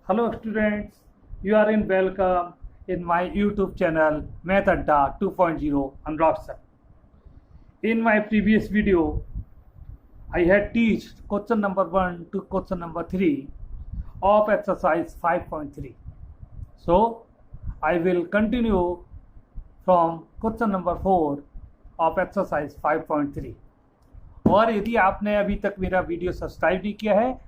Hello students, you are in welcome in my YouTube channel Math Adda 2.0 Anurag sir. In my previous video, I had teached question number 1 to question number 3 of exercise 5.3. So, I will continue from question number 4 of exercise 5.3. और यदि आपने अभी तक मेरा video subscribe नहीं किया है,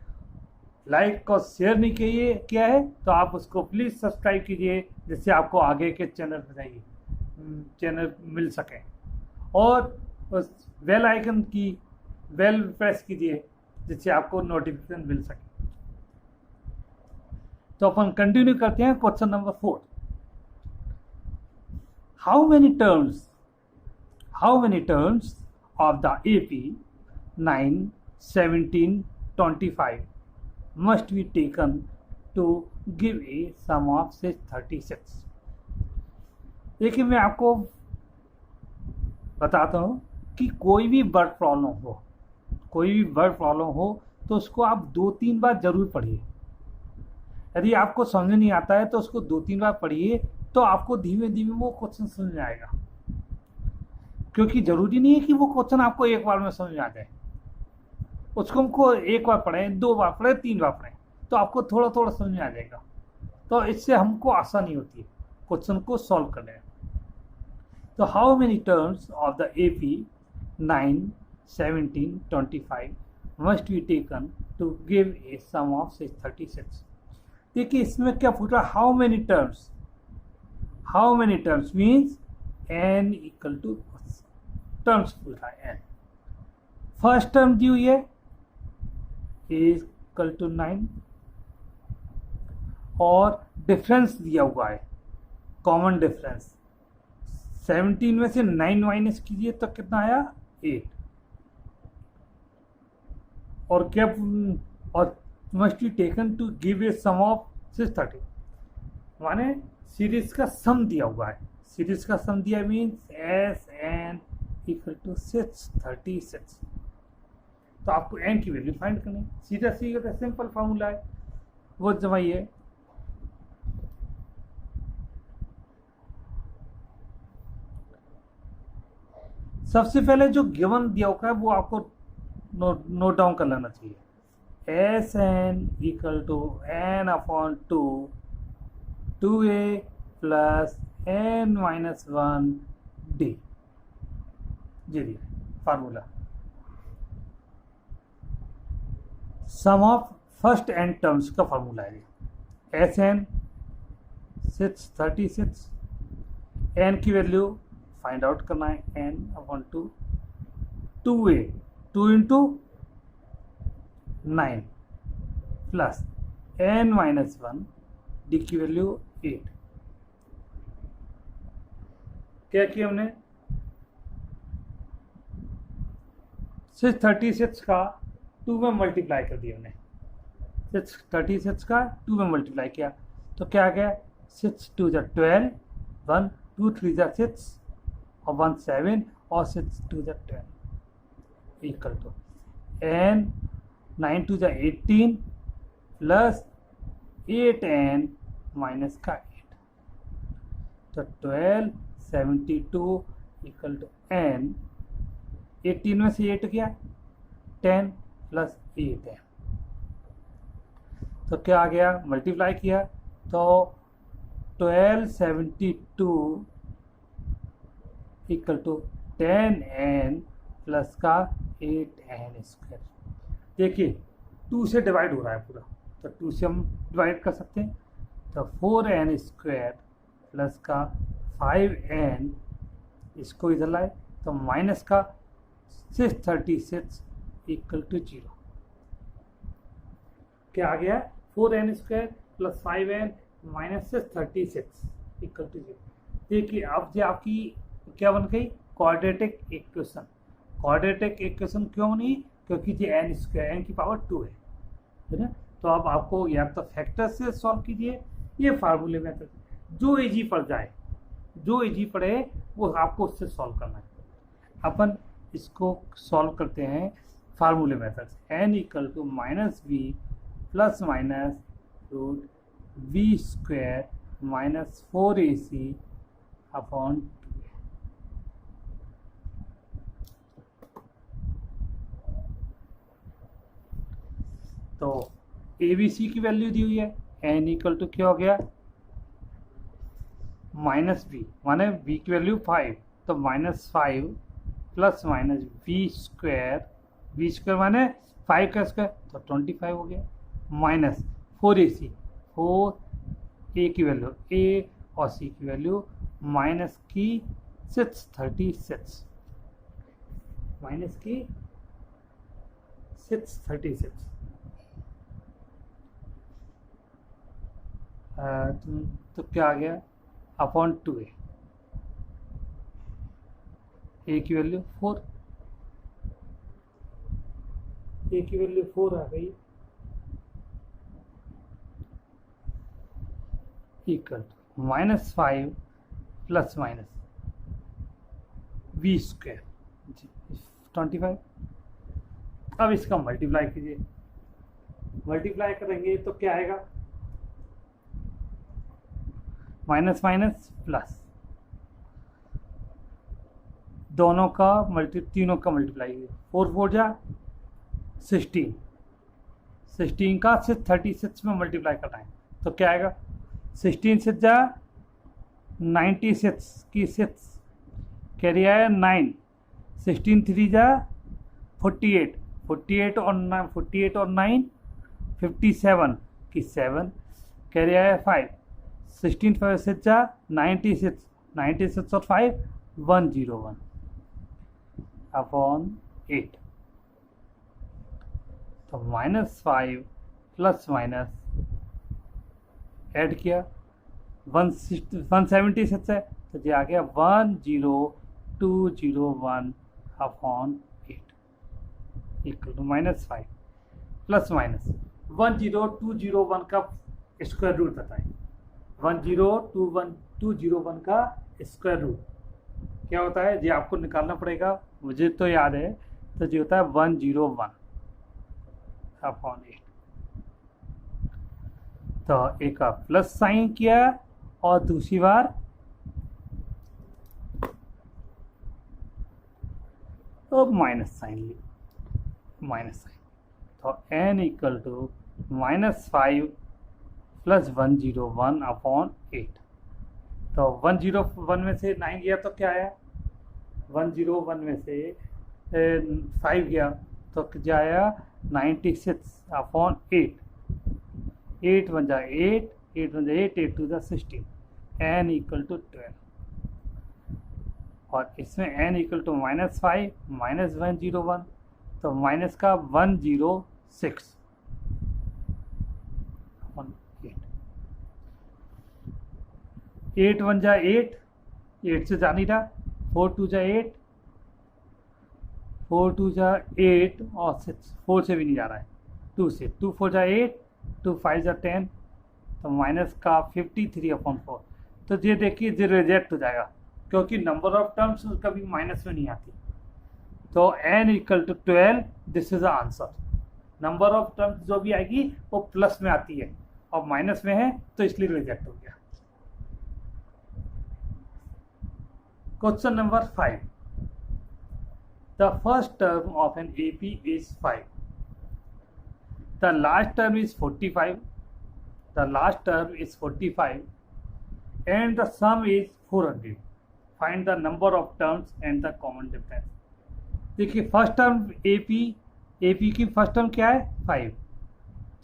like और शेयर नहीं किया है तो आप उसको प्लीज़ सब्सक्राइब कीजिए, जिससे आपको आगे के चैनल मिल सके। और उस बेल आइकन की बेल प्रेस कीजिए, जिससे आपको नोटिफिकेशन मिल सके। तो अपन कंटिन्यू करते हैं question number 4। How many terms of the AP 9, 17, 25 must be taken to give a sum of 36। देखिए, मैं आपको बताता हूँ कि कोई भी वर्ड प्रॉब्लम हो तो उसको आप 2-3 बार जरूर पढ़िए। यदि आपको समझ नहीं आता है तो उसको 2-3 बार पढ़िए, तो आपको धीमे धीमे वो क्वेश्चन समझ में आएगा। क्योंकि जरूरी नहीं है कि वो क्वेश्चन आपको एक बार में समझ में आ जाए। उसको हमको एक बार पढ़ें, 2 बार पढ़ें, 3 बार पढ़ें, तो आपको थोड़ा थोड़ा समझ में आ जाएगा। तो इससे हमको आसानी होती है क्वेश्चन को सॉल्व करने में। तो how many terms of the AP 9, 17, 25 must be taken to give a sum of 36। देखिए, इसमें क्या पूछ रहा है, how many terms means n equal to terms पूछ रहा है। n फर्स्ट टर्म दी हुई है इज इक्वल टू 9 और डिफरेंस दिया हुआ है, कॉमन डिफरेंस 17 में से 9 माइनस कीजिए तो कितना आया 8। और क्या और must be taken to give a sum of 630, माने सीरीज का सम दिया हुआ है। सीरीज का सम दिया मीन्स SN इक्वल टू 636। तो आपको n की वैल्यू फाइंड करनी है। सीधा सिंपल फार्मूला है, वो जमाइए। सबसे पहले जो गिवन दिया हुआ है वो आपको नोट डाउन कर लेना चाहिए। SN equal to n upon 2a plus n minus 1 d। जी formula sum of first n terms का फार्मूला है। SN 636, n की वैल्यू फाइंड आउट करना है, n upon 2a 2 into 9 plus n minus 1 d की वैल्यू 8। क्या किया हमने, 636 का 2 में मल्टीप्लाई कर दिया हमने। 636 का 2 में मल्टीप्लाई किया तो क्या आ गया, 6 2 जा 12, 1 2 3 जा 6 और 1 7 और 6 2 जा 12 इक्वल टू n 9 2 जा 18 प्लस 8n माइनस का 8। तो 12 72 इक्वल टू n 18 में से 8 गया 10 प्लस 8 है। तो क्या आ गया, मल्टीप्लाई किया तो 1272 इक्वल टू 10n प्लस का 8n स्क्वायर। देखिए 2 से डिवाइड हो रहा है पूरा, तो 2 से हम डिवाइड कर सकते हैं। तो 4n स्क्वायर प्लस का 5n, इसको इधर लाए तो माइनस का 636 इक्वल टू 0। क्या आ गया, 4n square plus 5n minus 636 equal to 0। देखिए अब जो आपकी क्या बन गई, क्वाड्रेटिक इक्वेशन। क्वाड्रेटिक इक्वेशन क्यों बनी, क्योंकि जो n स्क्वायर n की पावर 2 है ना। तो अब आपको या तो फैक्टर से सॉल्व कीजिए, ये फार्मूले मेथड जो इजी पड़े वो आपको उससे सॉल्व करना है। अपन इसको सॉल्व करते हैं फार्मूले मेथड से। n equal to minus B plus minus root B square minus 4ac upon 2a। तो ए बी सी की वैल्यू दी हुई है, एन इक्वल टू क्या हो गया माइनस बी, माने बी की वैल्यू 5, तो -5 प्लस माइनस वी स्क्वायर माने 5 का स्क्वायर तो 25 हो गया, माइनस 4ac, 4 ए की वैल्यू ए और सी की वैल्यू माइनस की 636, माइनस की 636। तो क्या आ गया अपॉन 2a, ए की वैल्यू 4, ए की वैल्यू 4 आ गई, equal to -5 plus minus B square 25। अब इसका मल्टीप्लाई कीजिए, मल्टीप्लाई करेंगे तो क्या आएगा माइनस माइनस प्लस, दोनों का तीनों का मल्टीप्लाई कीजिए, 4 4 जा 16, 16 का 36 में मल्टीप्लाई करना है तो क्या आएगा 16 से जा 96 की 6 कैरी आया 9, 16 3 जा 48, 48 और 9 57 की 7 कैरी आया 5, 16 5 से जा 96, 96 और 5 101 अपॉन 8। तो -5 प्लस माइनस ऐड किया 176 है तो ये आ गया 10201 upon 8 equal to -5 plus minus 10201 का स्क्वायर रूट बताएं, 10201 का स्क्वायर रूट क्या होता है जी आपको निकालना पड़ेगा, मुझे तो याद है, तो जी होता है 101 अपॉन 8। तो एक का प्लस साइन किया और दूसरी बार तो माइनस साइन लिया, माइनस साइन, तो n equal to -5 plus 101 upon 8। तो 101 में से 9 गया तो क्या आया, 101 में से 5 गया तो क्या आया 96 अपॉन 8, 8 1 जा 8, 8 1 जा 8, 8 2 जा 16, n इक्वल टू 12। और इसमें n इक्वल टू -5 माइनस 101 तो माइनस का 106 अपॉन 8 1 जा 8, 8 से जा नहीं रहा, 4 2 जा 8, 4 2 जा 8 और 6 4 से भी नहीं जा रहा है, 2 से 2 4 जा 8, 2 5 जा 10 तो माइनस का 53 अपॉन 4। तो ये देखिए ये रिजेक्ट हो जाएगा क्योंकि नंबर ऑफ टर्म्स कभी माइनस में नहीं आती। तो n equal to 12, this is the answer. Number of terms जो भी आएगी वो प्लस में आती है और माइनस में है तो इसलिए रिजेक्ट हो गया। Question number 5, the first term of an AP is 5, the last term is 45, the last term is 45 and the sum is 400, find the number of terms and the common difference। देखिए first term AP की first term क्या है 5,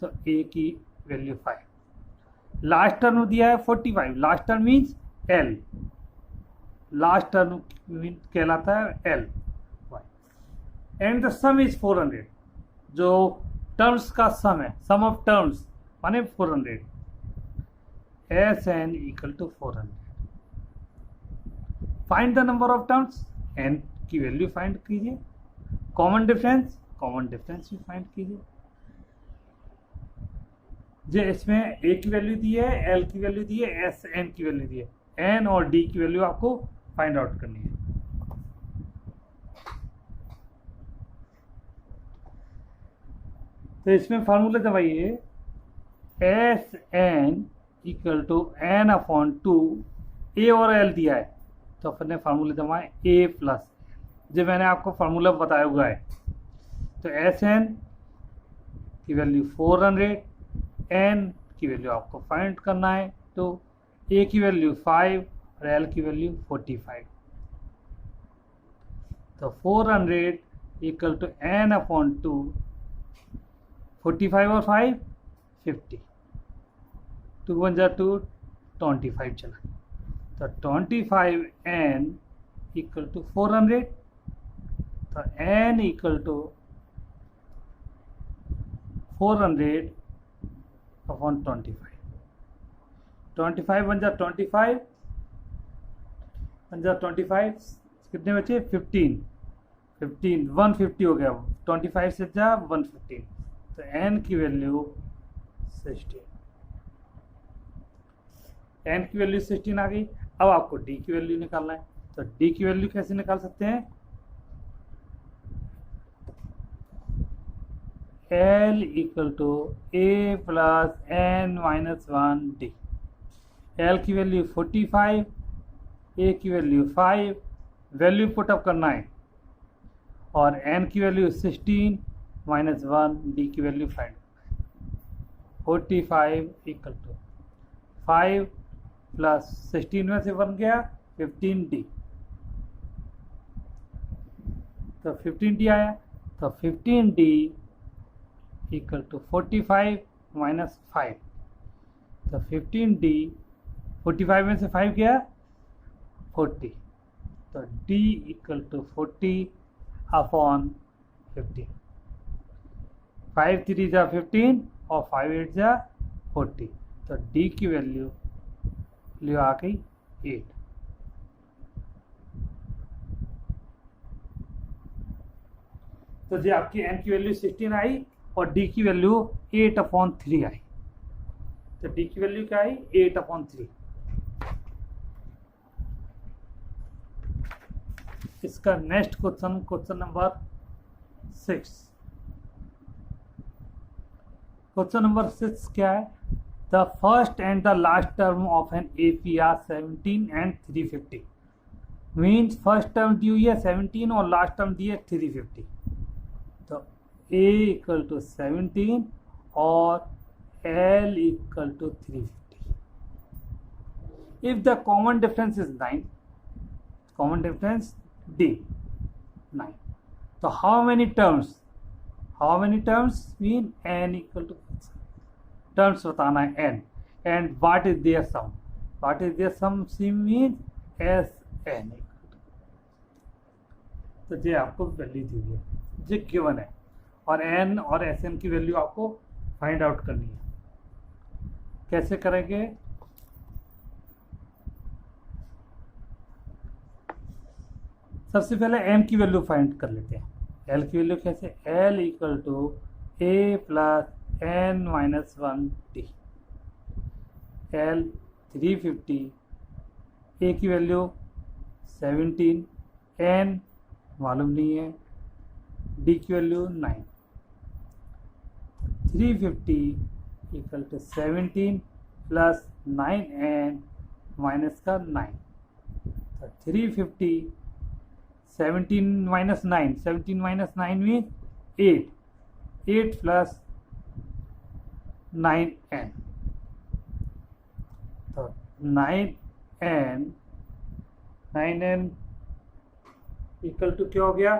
तो A की value 5, last term दिया है 45, last term means L, last term कहलाता है L, and the some is 400, जो टर्म्स का सम है, सम ऑफ टर्म्स माने 400, Sn equal to 400। Find the number of terms, n की वैल्यू फाइंड कीजिए, कॉमन डिफरेंस भी फाइंड कीजिए। जो इसमें a की वैल्यू दी है, l की वैल्यू दी है, Sn की वैल्यू दी है, n और d की वैल्यू आपको फाइंड आउट करनी है। तो इसमें फार्मूला दबाइए, Sn equal to N upon two, A और एल दिया है तो अपने फार्मूले दबाएं ए प्लस, जो मैंने आपको फार्मूला बताया हुआ है। तो एस एन की वैल्यू 400, एन की वैल्यू आपको फाइंड करना है, तो ए की वैल्यू 5 और एल की वैल्यू 45। तो 400 equal to N upon two, 45 और 5 50, 2 1 जा 2, 25 चला। तो 25 एन इक्वल टू 400, तो एन इक्वल टू 400 अपॉन 25, 25 1 जा 25, 1 जा 25, कितने बचे 15, 150 हो गया, 25 से जा 115, तो एन की वैल्यू 16, एन की वैल्यू 16 आ गई। अब आपको डी की वैल्यू निकालना है, तो डी की वैल्यू कैसे निकाल सकते हैं, L equal to A plus N minus 1 D. L की वैल्यू 45, ए की वैल्यू 5, वैल्यू पुटअप करना है, और एन की वैल्यू 16 माइनस 1, डी की वैल्यू 5। 45 इक्वल टू 5 प्लस 16 में से 1 गया 15D, तो 15D आया। तो 15D इक्वल टू 45 माइनस 5, तो 15D 45 में से 5 गया 40, तो D इक्वल टू 40 अपॉन 15, 5 3 जा 15 और 5 8 जा 40, तो D की वैल्यू आ गई 8। तो जी आपकी n की वैल्यू 16 आई और d की वैल्यू 8/3 आई। तो d की वैल्यू क्या आई 8/3। इसका next question number 6। Question number 6 क्या है, the first and the last term of an APR 17 and 350, means first term दी हुई है 17 और लास्ट टर्म दी है 350। तो A इक्वल टू 17 और L equal to 350। If the common difference is 9, common difference D 9, तो how many terms mean n equal to, terms बताना है n, and what is their sum, see mean SN। तो ये आपको value दी हुई है, ये गिवन है, और n और SN की वैल्यू आपको फाइंड आउट करनी है। कैसे करेंगे, सबसे पहले m की वैल्यू फाइंड कर लेते हैं। l की वैल्यू कैसे, l equal to a plus n minus 1 d। L 350, a की वैल्यू 17, n मालूम नहीं है, d की value 9। 350 equal to 17 plus 9n minus का 9, तो 350 17 minus 9, 17 minus 9 mean 8, 8 plus 9n, तो 9n इक्वल टू क्या हो गया,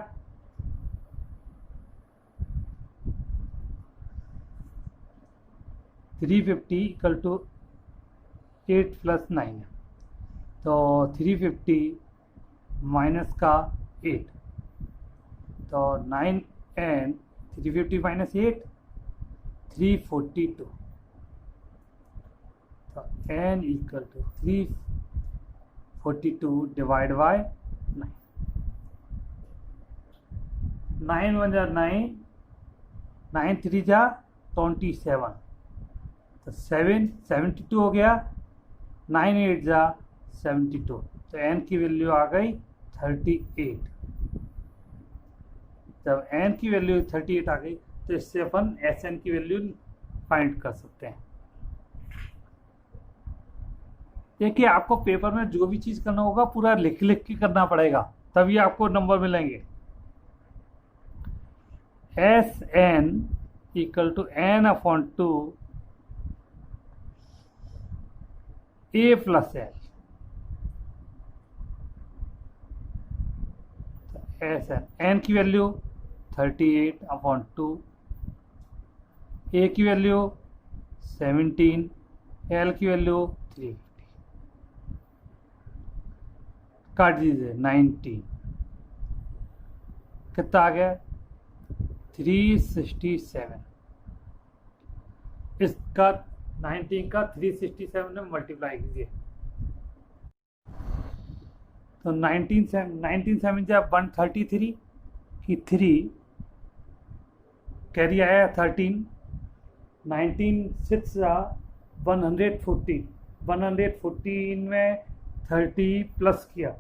थ्री 50 इक्वल टू 8 प्लस 9, तो 350 माइनस का 8, तो 9n 350 माइनस 8 342, तो n equal to 342 divide by 9, 9 1 जा 9, 9 3 जा 27, तो 72 हो गया, 9 8 जा 72, तो n की वैल्यू आ गई 38। जब n की वैल्यू 38 आ गई तो इससे अपन SN की वैल्यू फाइंड कर सकते हैं। देखिए आपको पेपर में जो भी चीज करना होगा पूरा लिख लिख के करना पड़ेगा, तभी आपको नंबर मिलेंगे। S N equal to N upon 2 A plus L. S N की वैल्यू 38 अपॉन 2, ए की वैल्यू 17, एल की वैल्यू 350। काट दीजिए 19, कितना आ गया 367। इसका 19 का 367 में मल्टीप्लाई कीजिए तो 19 7 जब 133 की 3 कैरी आया 13, 19 6 114, 114 में 30 प्लस किया,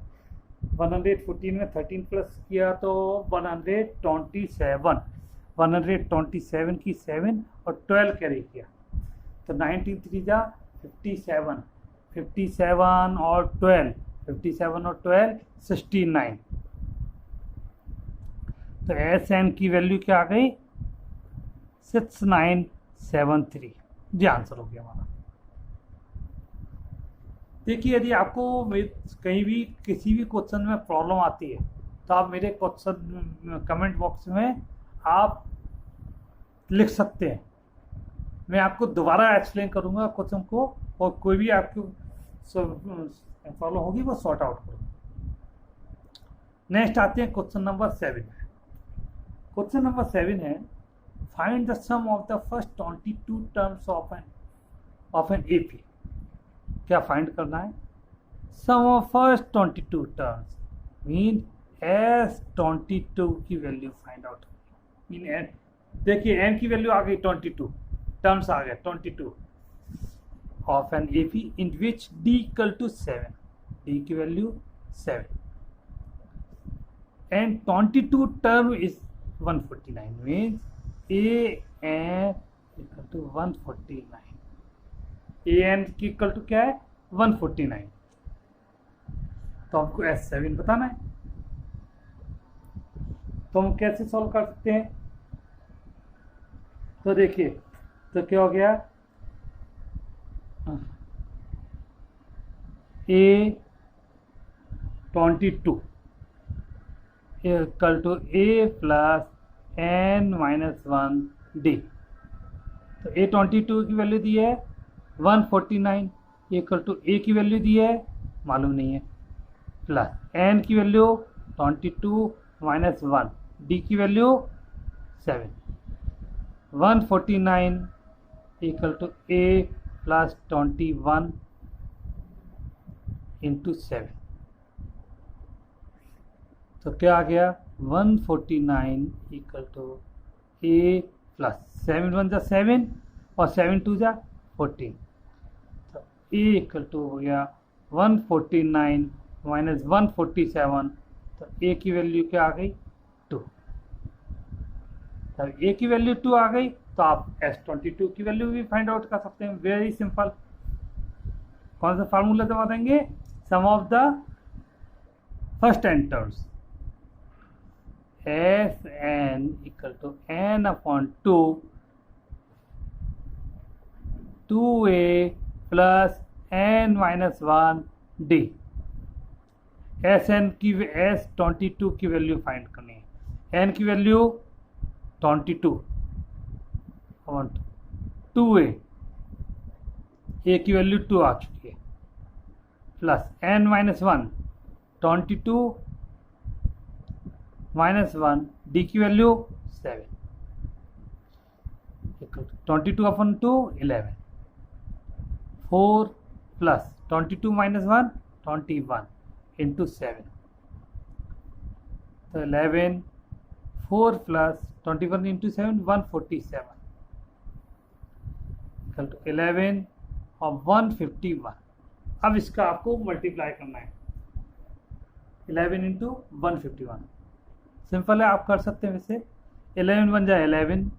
114 में 13 प्लस किया तो 127, 127 की 7 और 12 कैरी किया तो 19 3 जा 57, 57 और 12, 57 और 12 69। तो एस एन की वैल्यू क्या आ गई 6973। जी आंसर हो गया हमारा। देखिए यदि आपको कहीं भी किसी भी क्वेश्चन में प्रॉब्लम आती है तो आप मेरे क्वेश्चन कमेंट बॉक्स में आप लिख सकते हैं, मैं आपको दोबारा एक्सप्लेन करूंगा क्वेश्चन को, और कोई भी आपको प्रॉब्लम होगी वो सॉर्ट आउट करूंगा। नेक्स्ट आते हैं क्वेश्चन नंबर 7। क्वेश्चन नंबर 7 है find the sum of the first 22 terms of an AP. क्या फाइंड करना है sum of first 22 terms mean S 22 की value find out mean N. देखिए एन की वैल्यू आ गई 22, टर्म्स आ गया 22 of an AP in which D equal to 7, D की value 7 and 22 term is 149 means A N equal to 149, A N की equal to क्या है 149। तो हमको S7 बताना है, तो हम कैसे सॉल्व कर सकते हैं। तो देखिए तो क्या हो गया A22 equal to A plus n minus 1 D. तो A22 की वैल्यू दी है 149 इक्वल टू ए की वैल्यू दी है मालूम नहीं है, प्लस एन की वैल्यू 22 माइनस 1, डी की value 7, 149 equal to A plus 21 into 7। तो क्या आ गया 149 इक्वल टू ए प्लस 7 1 जा 7 और 7 2 जा 14। तो ए इक्वल टू हो गया 149 माइनस 147। तो ए की वैल्यू क्या आ गई 2। तब ए की वैल्यू 2 आ गई तो आप S22 की वैल्यू भी फाइंड आउट कर सकते हैं। Very simple. कौन सा फार्मूला दबा देंगे sum of the first n terms S N equal to n upon 2 A plus n minus 1 D. S N की S22 की वैल्यू फाइंड करनी है। एन की वैल्यू 22 अपॉन 2a, ए की वैल्यू 2 आ चुकी है, plus n minus 1 22 minus 1 D की value 7 22 upon 2 11, 4 plus 22 minus 1 21 into 7। तो 11 4 प्लस 21 इंटू 7 147 इक्वल टू 11 और 151। अब इसका आपको मल्टीप्लाई करना है 11 इंटू 151। सिंपल है, आप कर सकते हैं। वैसे 11 बन जाए 11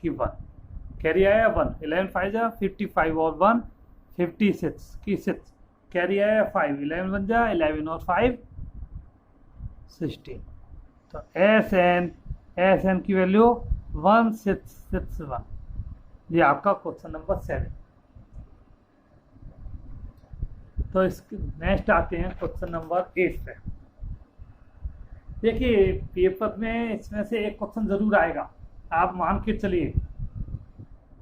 की 1 कैरी आया 1, 11 5 जा 55 और 1 56 की 6 कैरी है 5, 11 बन जाए, 11 और 5 16। तो एस एन की वैल्यू 1661। ये आपका क्वेश्चन नंबर 7। तो इसके नेक्स्ट आते हैं क्वेश्चन नंबर 8 पे। देखिए पेपर में इसमें से एक क्वेश्चन जरूर आएगा, आप मान के चलिए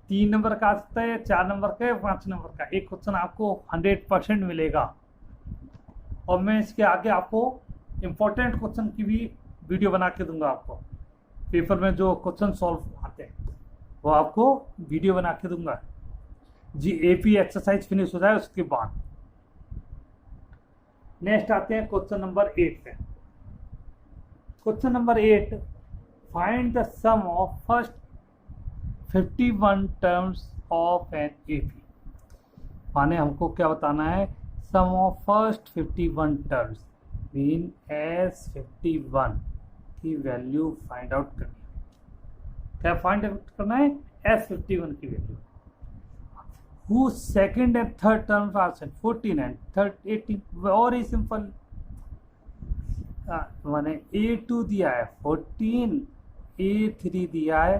3 नंबर का आ सकता है, 4 नंबर का, 5 नंबर का। एक क्वेश्चन आपको 100% मिलेगा। और मैं इसके आगे आपको इम्पोर्टेंट क्वेश्चन की भी वीडियो बना के दूंगा। आपको पेपर में जो क्वेश्चन सॉल्व आते हैं वो आपको वीडियो बना के दूंगा जी। एपी एक्सरसाइज फिनिश हो जाए उसके बाद। नेक्स्ट आते हैं क्वेश्चन नंबर 8 पे। Question number 8, find the sum of first 51 terms of an AP. माने हमको क्या बताना है, sum of first 51 terms mean S51 की वैल्यू फाइंड आउट करनी है। क्या फाइंड आउट करना है? S51 की value. Whose second and third terms are set 14 and third 18। very simple। मैंने A2 दिया है 14, A3 दिया है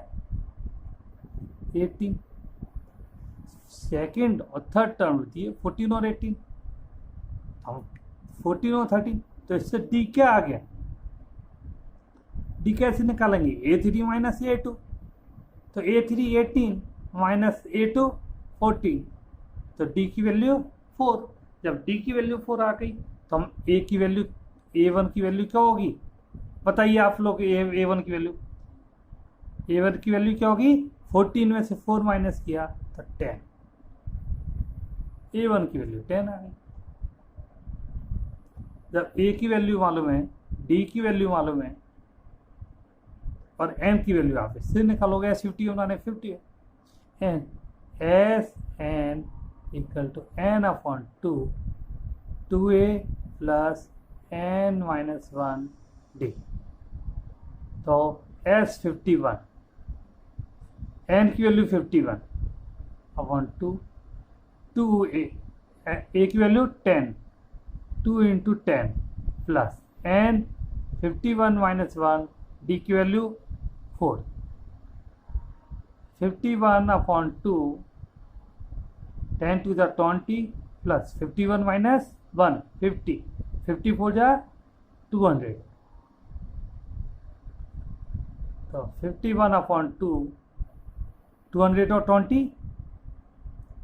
18, सेकेंड और थर्ड टर्म दिए 14 और 18। हम 14 और 13, तो इससे D क्या आ गया? D कैसे निकालेंगे? A3 minus A2। तो A3 18 माइनस A2 14, तो D की वैल्यू 4। जब D की वैल्यू 4 आ गई तो हम A की वैल्यू, A1 की वैल्यू क्या होगी बताइए आप लोग? A1 की वैल्यू, A1 की वैल्यू क्या होगी? 14 में से 4 माइनस किया तो 10। A1 की वैल्यू 10 आ गई। जब A की वैल्यू मालूम है, D की वैल्यू मालूम है और M की वैल्यू आप इससे निकालोगे। S50 बनाने 50 है। S N equal to n upon 2, 2a plus n minus 1 d। तो S51, n की वैल्यू 51 अपॉन 2, 2a, a की value 10, 2 into 10 plus n 51 minus 1, d की value 4, 51 upon 2, 10 to the 20 plus 51 minus 1 50, 54 जा 200। तो 51 अपॉन 2, 200 और 20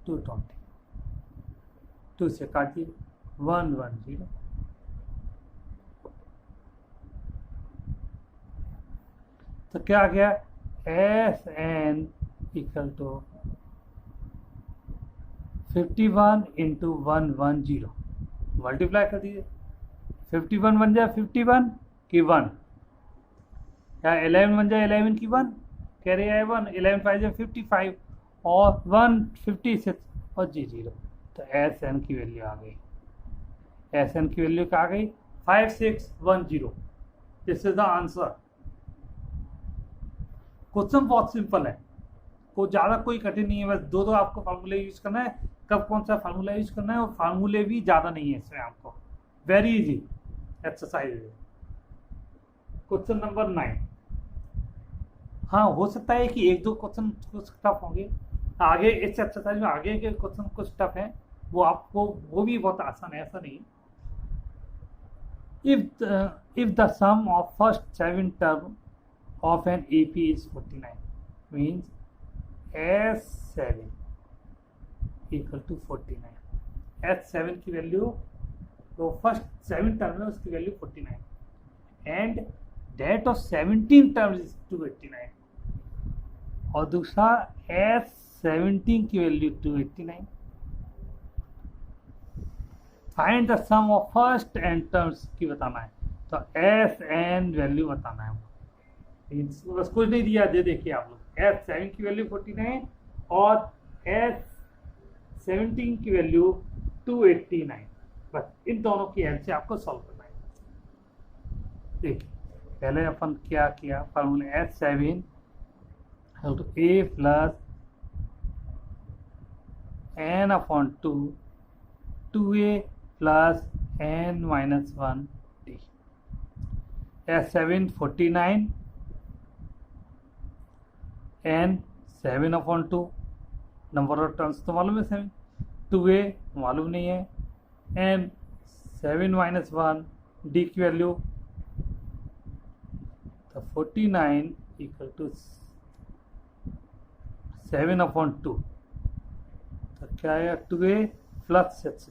220, 2 से काटिए 110। तो क्या आ गया? S N equal to 51 into 110 multiply कर दीजिए। 51 बन जाए 51 की 1, या 11 बन जाए 11 की 1, कैरी आए 1, 11 5 जाए 55 और 156 और जी 0। तो एस एन की वैल्यू आ गई। एस एन की वैल्यू क्या आ गई? 5610। This is the answer. Question बहुत सिंपल है, को ज़्यादा कोई कठिन नहीं है। बस दो आपको फार्मूले यूज करना है, कब कौन सा फार्मूला यूज करना है, और फार्मूले भी ज़्यादा नहीं है इसमें आपको। वेरी इजी एक्सरसाइज है। Question number 9। हाँ, हो सकता है कि एक दो क्वेश्चन कुछ टफ होंगे आगे। इस एक्सरसाइज में आगे के क्वेश्चन कुछ टफ हैं, वो भी बहुत आसान है, ऐसा नहीं। if the sum of first 7 term of an AP is 49 means S7 equal to 49। S7 की वैल्यू, तो फर्स्ट 7 टर्म है उसकी value 49 and that of 17 terms is 289। और दूसरा S17 की value 289। Find the sum of first n terms की बताना है, तो एस एन वैल्यू बताना है। बस कुछ नहीं दिया, दे देखिए आप लोग। S7 की वैल्यू 49 और S17 की वैल्यू 289। बस इन दोनों की हेल्प से आपको सॉल्व करना है। देखिए पहले अपन क्या किया, formula S7 A plus n upon 2 2a plus n minus 1 d। S7 49 n 7 upon 2, number of terms तो मालूम है 7, 2a मालूम नहीं है, n 7 माइनस 1 d की वैल्यू तो 49 इक्वल टू 7 अपॉन 2, तो क्या आएगा 2a प्लस 6d।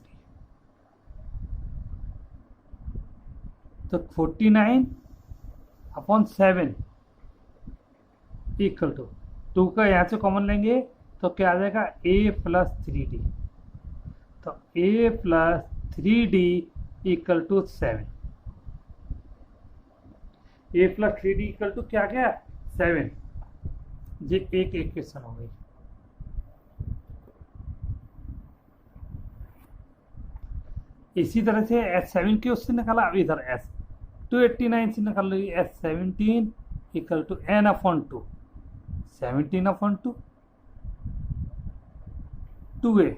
तो 49 अपॉन 7 इक्वल टू 2 का यहाँ से कॉमन लेंगे तो क्या आ जाएगा a प्लस 3d। तो a plus 3d equal to 7, a plus 3d equal to क्या गया 7। ये एक इक्वेशन हो गई। इसी तरह से S7 की उससे निकाला, अब इधर S289 से निकाल लो, S17 equal to n upon 2 17 upon 2 2a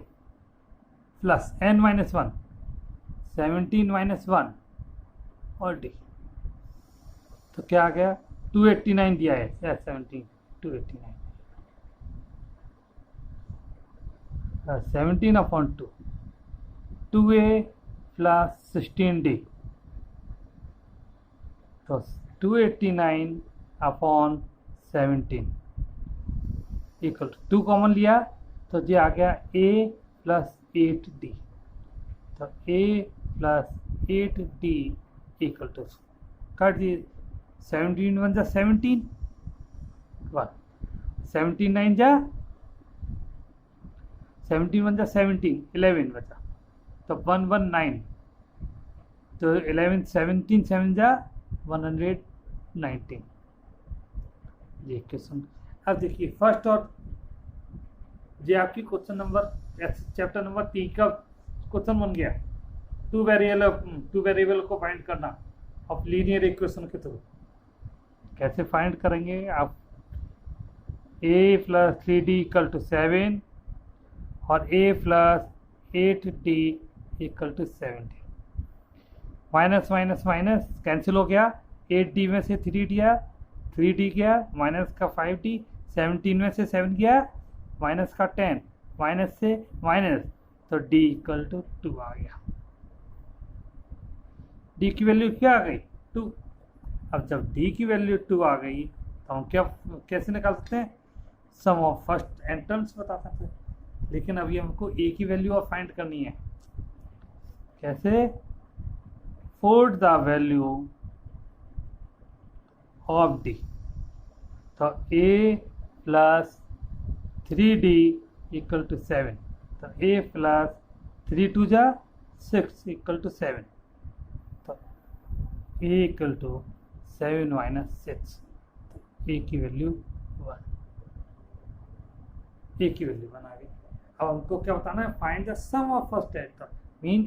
plus n minus 1 17 minus 1 और d। तो क्या आ गया 289 दिया है S17 289 17 upon 2 2a plus 16d। तो 289 अपॉन 17 इक्वल टू 2 कॉमन लिया तो ये आ गया a प्लस 8d। तो a plus 8d equal to काट दिए 17 1 जा 17 1 17 9 जा 17 1 जा 17 11 बचा तो 119 तो 11 17 7 जा 119 ये क्वेश्चन। अब देखिए फर्स्ट और ये आपकी क्वेश्चन नंबर चैप्टर नंबर 3 का क्वेश्चन बन गया। टू वेरिएबल को फाइंड करना ऑफ लीनियर इक्वेशन के थ्रू। कैसे फाइंड करेंगे आप, a plus 3d equal to 7 और a plus 8d equal to 70। Minus minus minus cancel हो गया, 8d में से 3d गया, 3d गया, माइनस का 5d, 17 में से 7 गया, माइनस का 10, माइनस से माइनस तो d इक्वल टू 2 आ गया। d की वैल्यू क्या आ गई 2। अब जब d की वैल्यू 2 आ गई तो हम क्या कैसे निकाल सकते हैं, सम ऑफ फर्स्ट एंड टर्म्स बता सकते हैं। लेकिन अभी हमको a की वैल्यू और फाइंड करनी है। कैसे, put the value of d। तो a plus 3d equal to 7, तो a प्लस 3 2 जा 6 इक्वल टू 7, तो a इक्वल टू 7 माइनस 6, तो a की वैल्यू 1, a की वैल्यू 1 आ गई। अब हमको क्या बताना है, find the sum of first n term, mean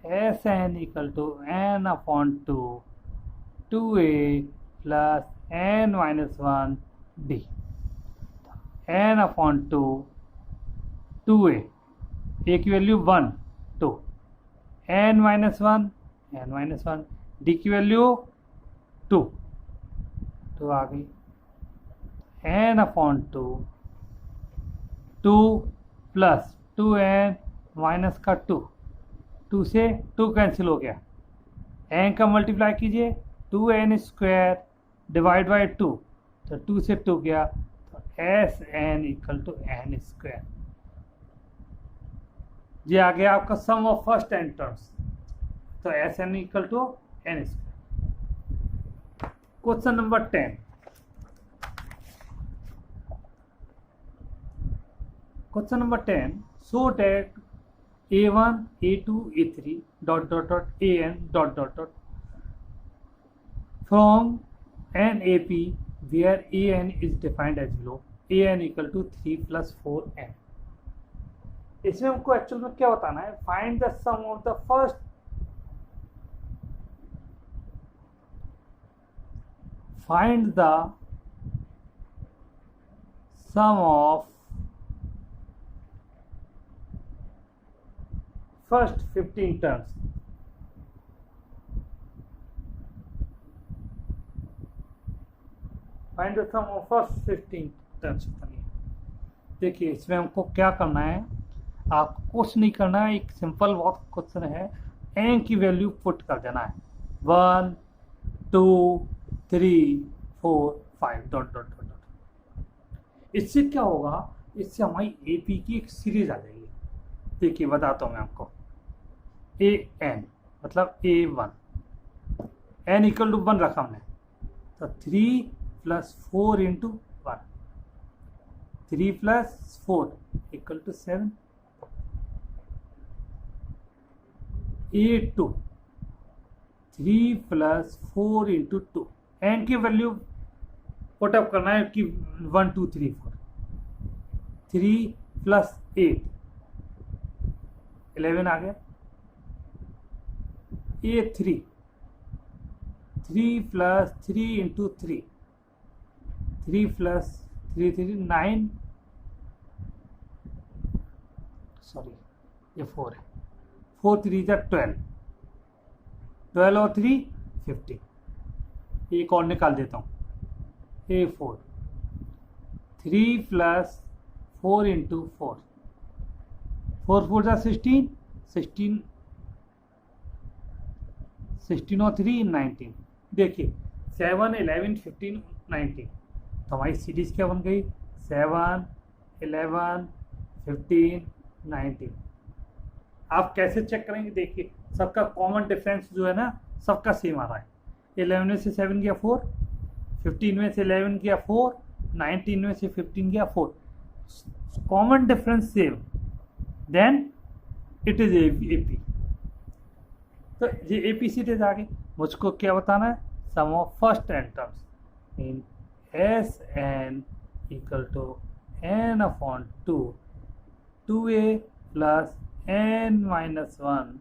Sn equal to n upon 2 2a plus n minus 1 d। n upon 2 2a, a की वैल्यू 1 2, n माइनस 1 d की वैल्यू 2 आ गई। n upon 2 2 plus 2n minus का 2 से 2 cancel हो गया, n का multiply कीजिए 2n स्क्वायर डिवाइड बाई 2, तो 2 से 2 गया, तो Sn equal to n square. ये आ गया आपका sum of first n terms, तो Sn equal to n square. Question number 10, question number 10, show that a1 a2 a3 dot dot dot an dot dot dot from an AP where an is defined as below, an equal to 3 plus 4n। इसमें हमको actual में क्या बताना है, find the sum of the first sum of first 15 terms. Find the sum of first 15 terms. देखिए इसमें हमको क्या करना है, आपको कुछ नहीं करना है, एक सिंपल बहुत क्वेश्चन है, एन की वैल्यू पुट कर देना है 1 2 3 4 5 डॉट डॉट डॉट डॉट। इससे क्या होगा, इससे हमारी एपी की एक सीरीज आ जाएगी। देखिए बताता हूँ मैं आपको, ए एन मतलब A1, एन इक्वल टू 1 रखा हमने, तो 3 + 4 × 1, 3 + 4 = 7। A2 3 + 4 × 2, एन की वैल्यू पुटअप करना है कि 1 2 3 4, 3 + 8 11 आ गया। A3 3 + 3 × 3, 3 + 3 3 9, सॉरी ये 4 है, 4 3 12, 12 और 3 15। एक और निकाल देता हूँ, A4 3 + 4 × 4, 4 4 16, 16 16 और 3 19। देखिए 7 11 15 19, तो हमारी सीरीज क्या बन गई, 7 11 15 19। आप कैसे चेक करेंगे, देखिए सबका कॉमन डिफरेंस जो है ना, सबका सेम आ रहा है। 11 में से 7 गया 4, 15 में से 11 गया 4, 19 में से 15 गया 4, common difference same, then it is AP. तो ये एपी सीरीज आ गई। मुझको क्या बताना है, sum of first N terms in S N = n/2 2a + n - 1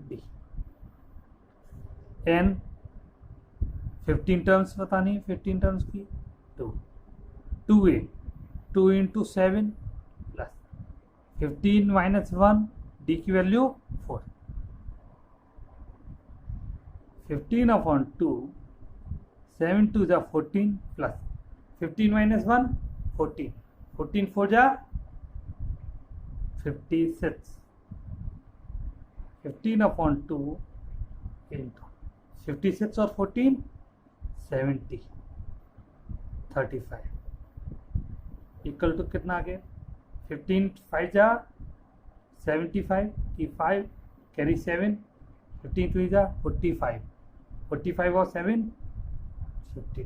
d। n 15 terms बतानी है, 15 टर्म्स की 2a 2 × 7 + 15 - 1 d की वैल्यू 4, 15/2 7 2 = 14 + 15 - 1 14, 14 4 = 56, 15/2 × 56 और 14 70, 35 इक्वल टू कितना आ गया, 15 5 = 75 की 5 कैरी 7, 15 2 = 45, 45 और 7 52।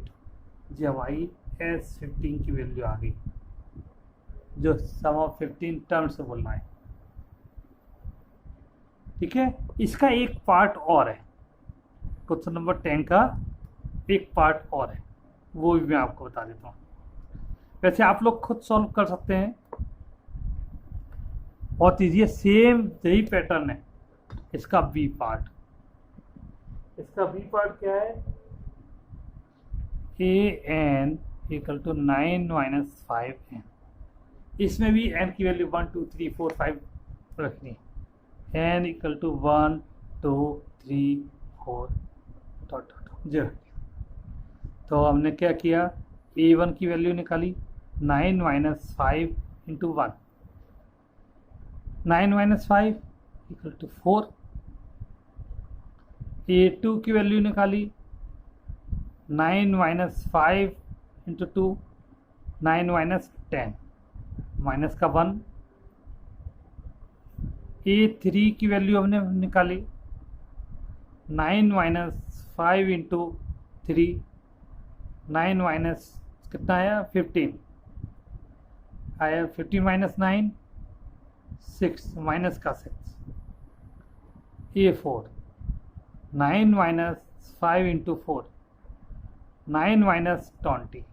जी हमारी S15 की वैल्यू आ गई, जो सम ऑफ 15 टर्म्स से बोलना है। ठीक है, इसका एक पार्ट और है, क्वेश्चन नंबर 10 का एक पार्ट और है, वो भी मैं आपको बता देता हूँ। वैसे आप लोग खुद सॉल्व कर सकते हैं, बहुत ईजी है, सेम यही पैटर्न है। इसका बी पार्ट, इसका बी पार्ट क्या है, an = 9 - 5n। इसमें भी n की वैल्यू 1 2 3 4 5 रखनी है, n = 1 2 3 4 डॉट डॉट 0। तो हमने क्या किया, a1 की वैल्यू निकाली 9 - 5 × 1, 9 - 5 = 4। A2 की वैल्यू निकाली 9 - 5 × 2, 9 - 10 माइनस का 1। A3 की वैल्यू हमने निकाली 9 - 5 × 3, 9 कितना आया 15 आया, 15 - 9 6 माइनस का 6। A4 9 - 5 × 4, 9 - 20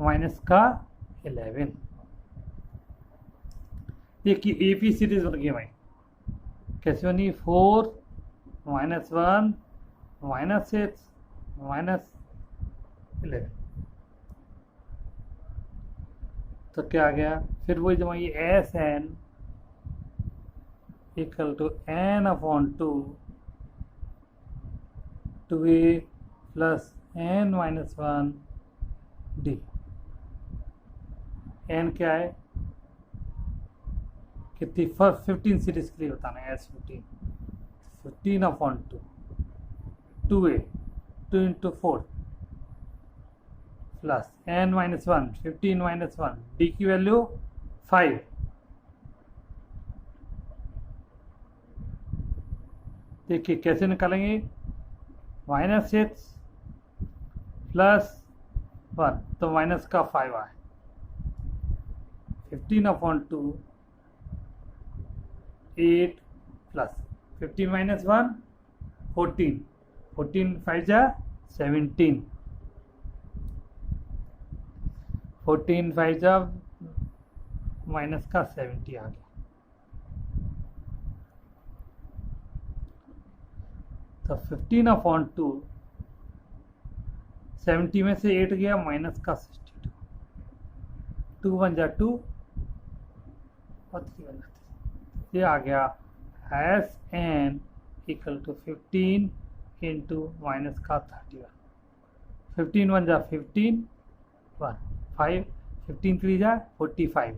माइनस का 11। देखिए एपी सीरीज बन गई भाई, कैसे बनी, 4 - 1 -6 -11। तो क्या आ गया, फिर वही जब ये S N equal to n upon 2 2a plus n minus 1 d। n क्या है, कितनी 15 सीरीज के लिए बताना है, S15 15 upon 2 2a 2 into 4 plus n minus 1 15 minus 1 d की वैल्यू 5। देखिए कैसे निकालेंगे, -6 प्लस 1 तो माइनस का 5 आए, 15 अपॉन 2 8 प्लस 15 माइनस 1 14 14 5 जा 17 14 5 जा माइनस का 70 आ गया। तो 15 अपॉन 2 70 में से 8 गया माइनस का 62 2 बन जा 2 और 3 बन जाते, ये आ गया S N equal to 15 into minus का 31 15 बन जा 15 1 5 15 3 जा 45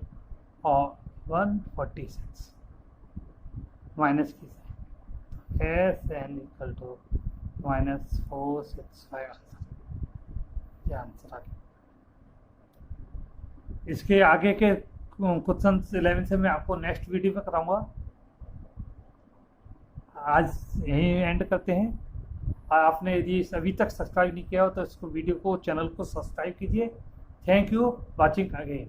और 146 माइनस की एस एन इक्वल टू -465 ये आंसर आ गया। इसके आगे के क्वेश्चन 11 से मैं आपको नेक्स्ट वीडियो में कराऊंगा। आज यहीं एंड करते हैं। आपने यदि अभी तक सब्सक्राइब नहीं किया हो तो इसको वीडियो को चैनल को सब्सक्राइब कीजिए। Thank you watching again.